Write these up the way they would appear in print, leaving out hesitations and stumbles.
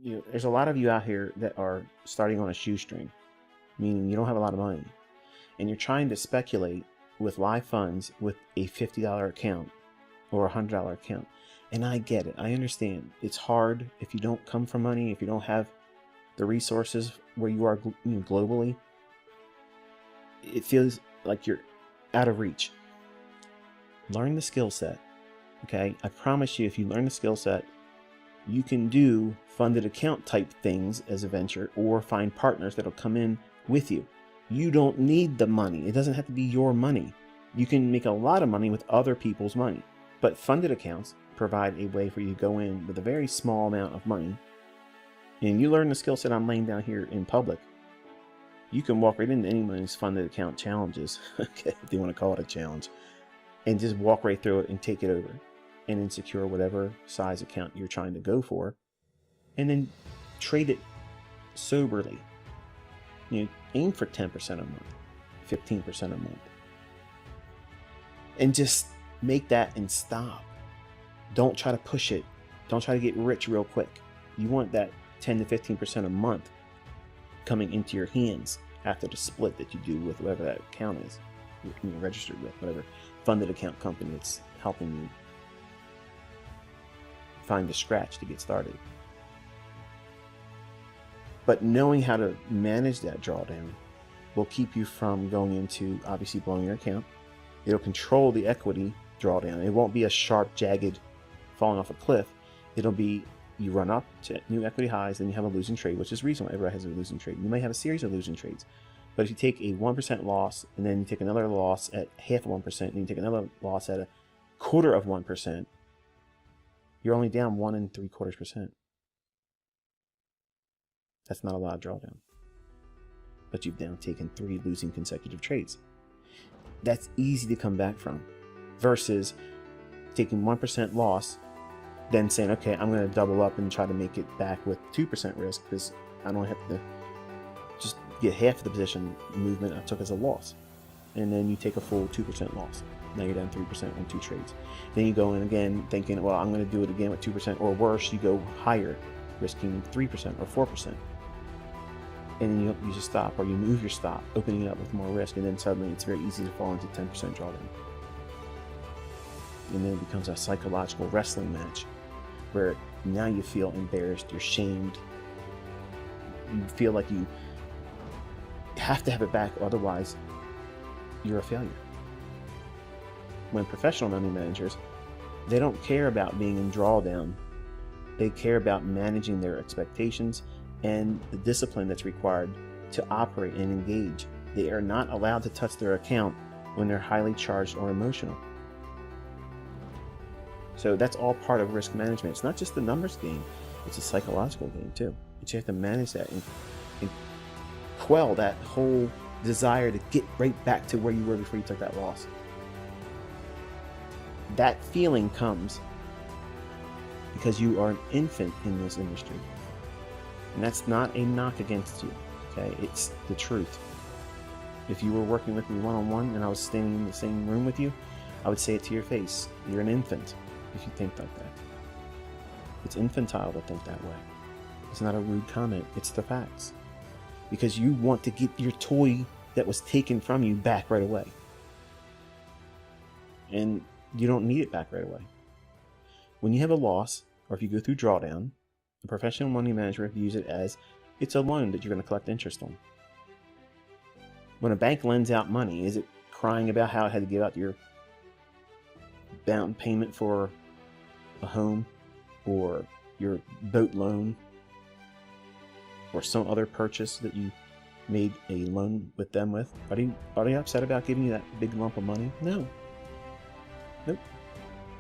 there's a lot of you out here that are starting on a shoestring, meaning you don't have a lot of money, and you're trying to speculate with live funds with a $50 account or a $100 account. And I get it. I understand. It's hard if you don't come from money, if you don't have the resources where you are globally. It feels like you're out of reach. Learn the skill set. Okay? I promise you, if you learn the skill set, you can do funded account type things as a venture, or find partners that'll come in with you. You don't need the money. It doesn't have to be your money. You can make a lot of money with other people's money. But funded accounts provide a way for you to go in with a very small amount of money, and you learn the skill set I'm laying down here in public. You can walk right into anyone's funded account challenges, okay, if you want to call it a challenge, and just walk right through it and take it over, and then secure whatever size account you're trying to go for, and then trade it soberly. Aim for 10% a month, 15% a month, and just make that and stop. Don't try to push it. Don't try to get rich real quick. You want that 10 to 15% a month coming into your hands after the split that you do with whatever that account is you're registered with, whatever funded account company that's helping you find the scratch to get started. But knowing how to manage that drawdown will keep you from going into, obviously, blowing your account. It'll control the equity drawdown. It won't be a sharp, jagged falling off a cliff. It'll be, you run up to new equity highs, then you have a losing trade, which is reasonable. Everybody has a losing trade. You may have a series of losing trades. But if you take a 1% loss, and then you take another loss at half of 1%, and you take another loss at a quarter of 1%, you're only down 1 3/4%. That's not a lot of drawdown. But you've now taken 3 losing consecutive trades. That's easy to come back from, versus taking 1% loss, then saying, okay, I'm going to double up and try to make it back with 2% risk, because I don't have to just get half of the position movement I took as a loss. And then you take a full 2% loss. Now you're down 3% on 2 trades. Then you go in again thinking, well, I'm going to do it again with 2%, or worse, you go higher, risking 3% or 4%. And then you just stop, or you move your stop, opening it up with more risk, and then suddenly it's very easy to fall into 10% drawdown. And then it becomes a psychological wrestling match where now you feel embarrassed, you're shamed, you feel like you have to have it back, otherwise you're a failure. When professional money managers, they don't care about being in drawdown. They care about managing their expectations and the discipline that's required to operate and engage. They are not allowed to touch their account when they're highly charged or emotional. So that's all part of risk management. It's not just the numbers game, it's a psychological game too. But you have to manage that and quell that whole desire to get right back to where you were before you took that loss. That feeling comes because you are an infant in this industry. And that's not a knock against you, okay? It's the truth. If you were working with me one-on-one and I was standing in the same room with you, I would say it to your face. You're an infant if you think like that. It's infantile to think that way. It's not a rude comment, it's the facts. Because you want to get your toy that was taken from you back right away. And you don't need it back right away. When you have a loss, or if you go through drawdown, a professional money manager views it as it's a loan that you're going to collect interest on. When a bank lends out money, is it crying about how it had to give out your down payment for a home, or your boat loan, or some other purchase that you made a loan with them with? Are they upset about giving you that big lump of money? No. Nope.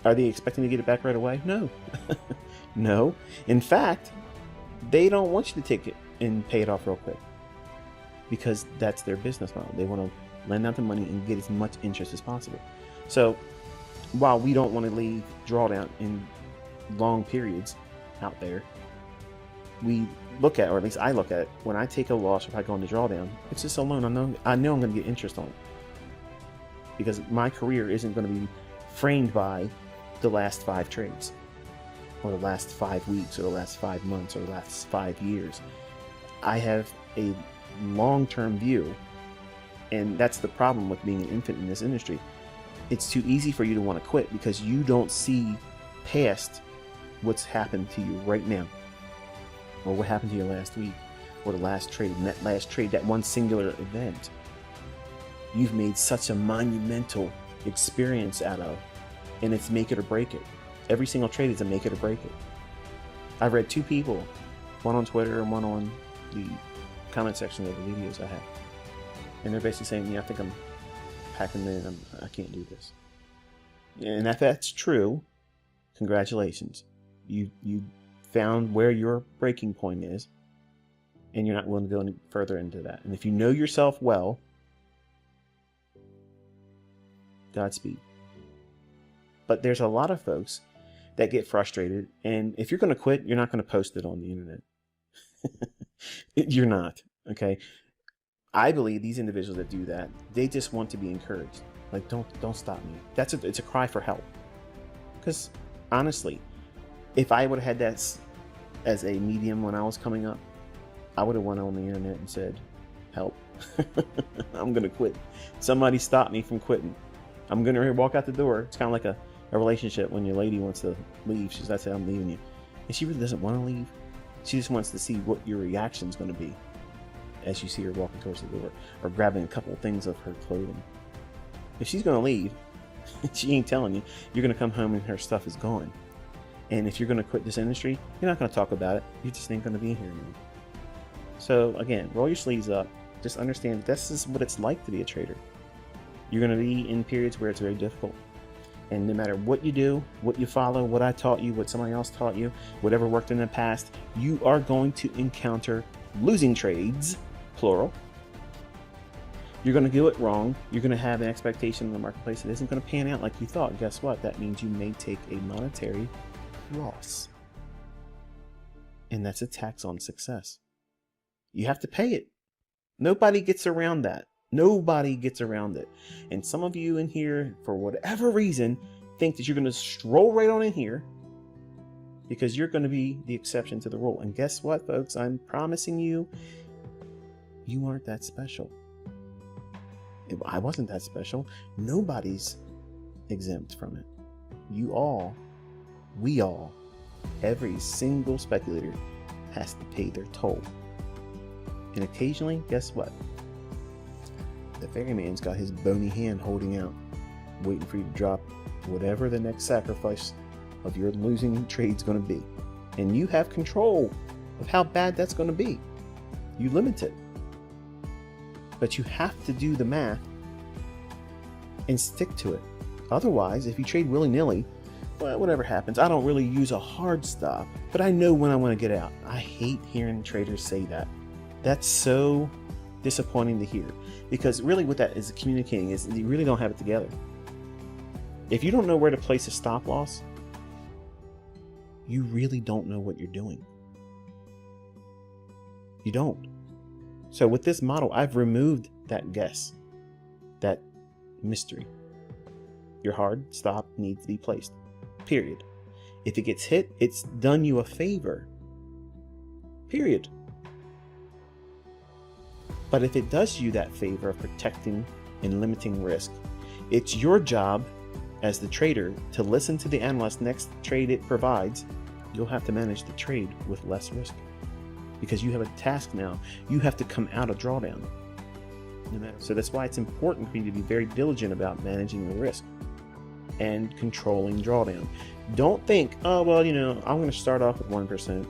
Are they expecting to get it back right away? No. No. In fact, they don't want you to take it and pay it off real quick, because that's their business model. They want to lend out the money and get as much interest as possible. So while we don't want to leave drawdown in long periods out there, we look at, or at least I look at, when I take a loss, if I go into drawdown, it's just a loan. I know I'm going to get interest on it, because my career isn't going to be framed by the last 5 trades. or the last 5 weeks, or the last 5 months, or the last 5 years. I have a long-term view, and that's the problem with being an infant in this industry. It's too easy for you to want to quit because you don't see past what's happened to you right now, or what happened to you last week, or the last trade, and that last trade, that one singular event you've made such a monumental experience out of, and it's make it or break it. Every single trade is a make it or break it. I've read 2 people, one on Twitter and one on the comment section of the videos I have, and they're basically saying, yeah, I think I'm packing in, I can't do this. And if that's true, congratulations. You found where your breaking point is, and you're not willing to go any further into that. And if you know yourself well, Godspeed. But there's a lot of folks that get frustrated, and if you're going to quit, you're not going to post it on the internet. You're not, okay? I believe these individuals that do that, they just want to be encouraged. Like, don't stop me. It's a cry for help. Because honestly, if I would have had that as a medium when I was coming up, I would have went on the internet and said, help. I'm going to quit. Somebody stop me from quitting. I'm going to walk out the door. It's kind of like a relationship when your lady wants to leave. She's like, I'm leaving you. And she really doesn't want to leave. She just wants to see what your reaction is going to be as you see her walking towards the door, or grabbing a couple of things of her clothing. If she's going to leave, she ain't telling you. You're going to come home and her stuff is gone. And if you're going to quit this industry, you're not going to talk about it. You just ain't going to be here anymore. So again, roll your sleeves up. Just understand that this is what it's like to be a trader. You're going to be in periods where it's very difficult. And no matter what you do, what you follow, what I taught you, what somebody else taught you, whatever worked in the past, you are going to encounter losing trades, plural. You're going to do it wrong. You're going to have an expectation in the marketplace that isn't going to pan out like you thought. Guess what? That means you may take a monetary loss. And that's a tax on success. You have to pay it. Nobody gets around that. Nobody gets around it. And some of you in here, for whatever reason, think that you're going to stroll right on in here because you're going to be the exception to the rule. And guess what, folks? I'm promising you, you aren't that special. If I wasn't that special, nobody's exempt from it. You all, we all, every single speculator has to pay their toll. And occasionally, guess what? The ferryman's got his bony hand holding out, waiting for you to drop whatever the next sacrifice of your losing trade's going to be. And you have control of how bad that's going to be. You limit it. But you have to do the math and stick to it. Otherwise, if you trade willy-nilly, well, whatever happens, I don't really use a hard stop, but I know when I want to get out. I hate hearing traders say that. That's so disappointing to hear, because really what that is communicating is you really don't have it together. If you don't know where to place a stop loss, you really don't know what you're doing. You don't. So with this model, I've removed that guess, that mystery. Your hard stop needs to be placed, period. If it gets hit, it's done you a favor, period. But if it does you that favor of protecting and limiting risk, it's your job as the trader to listen to the analyst next trade it provides. You'll have to manage the trade with less risk because you have a task now. You have to come out of drawdown. So that's why it's important for you to be very diligent about managing your risk and controlling drawdown. Don't think, oh, well, you know, I'm going to start off with 1%.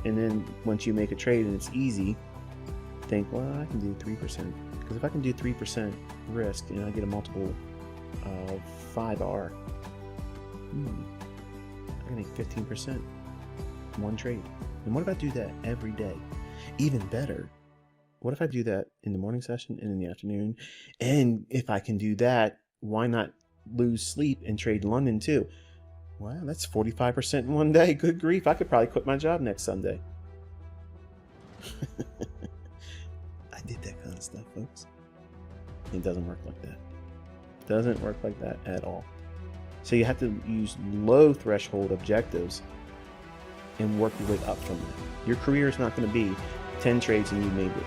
And then once you make a trade and it's easy, think, well, I can do 3%. Because if I can do 3% risk and I get a multiple of 5R, I can make 15% one trade. And what if I do that every day? Even better, what if I do that in the morning session and in the afternoon? And if I can do that, why not lose sleep and trade London too? Wow, that's 45% in one day. Good grief, I could probably quit my job next Sunday. I did that kind of stuff, folks. It doesn't work like that. It doesn't work like that at all. So you have to use low threshold objectives and work your way up from that. Your career is not going to be 10 trades and you made it.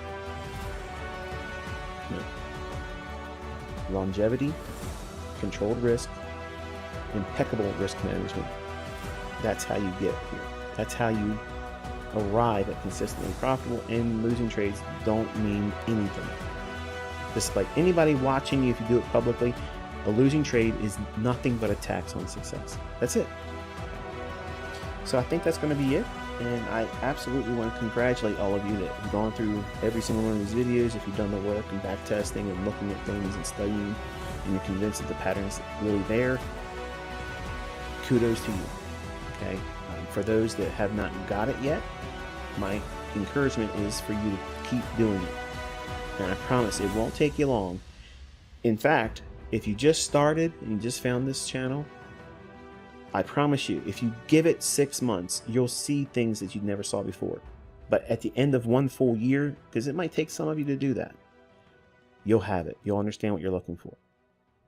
No. Longevity, controlled risk, impeccable risk management. That's how you get here. That's how you arrive at consistently profitable, and losing trades don't mean anything. Despite anybody watching you, if you do it publicly, a losing trade is nothing but a tax on success. That's it. So I think that's going to be it. And I absolutely want to congratulate all of you that have gone through every single one of these videos. If you've done the work and back testing and looking at things and studying, and you're convinced that the pattern's really there, kudos to you. Okay. For those that have not got it yet, my encouragement is for you to keep doing it. And I promise it won't take you long. In fact, if you just started and you just found this channel, I promise you, if you give it 6 months, you'll see things that you never saw before. But at the end of 1 full year, because it might take some of you to do that, you'll have it. You'll understand what you're looking for.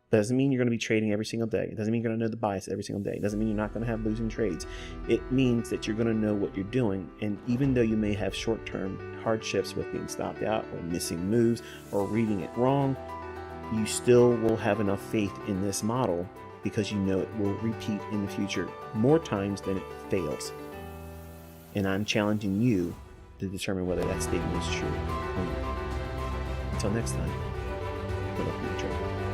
Doesn't mean you're going to be trading every single day. It doesn't mean you're going to know the bias every single day. It doesn't mean you're not going to have losing trades. It means that you're going to know what you're doing. And even though you may have short-term hardships with being stopped out or missing moves or reading it wrong, you still will have enough faith in this model because you know it will repeat in the future more times than it fails. And I'm challenging you to determine whether that statement is true or not. Until next time, good luck in your trade.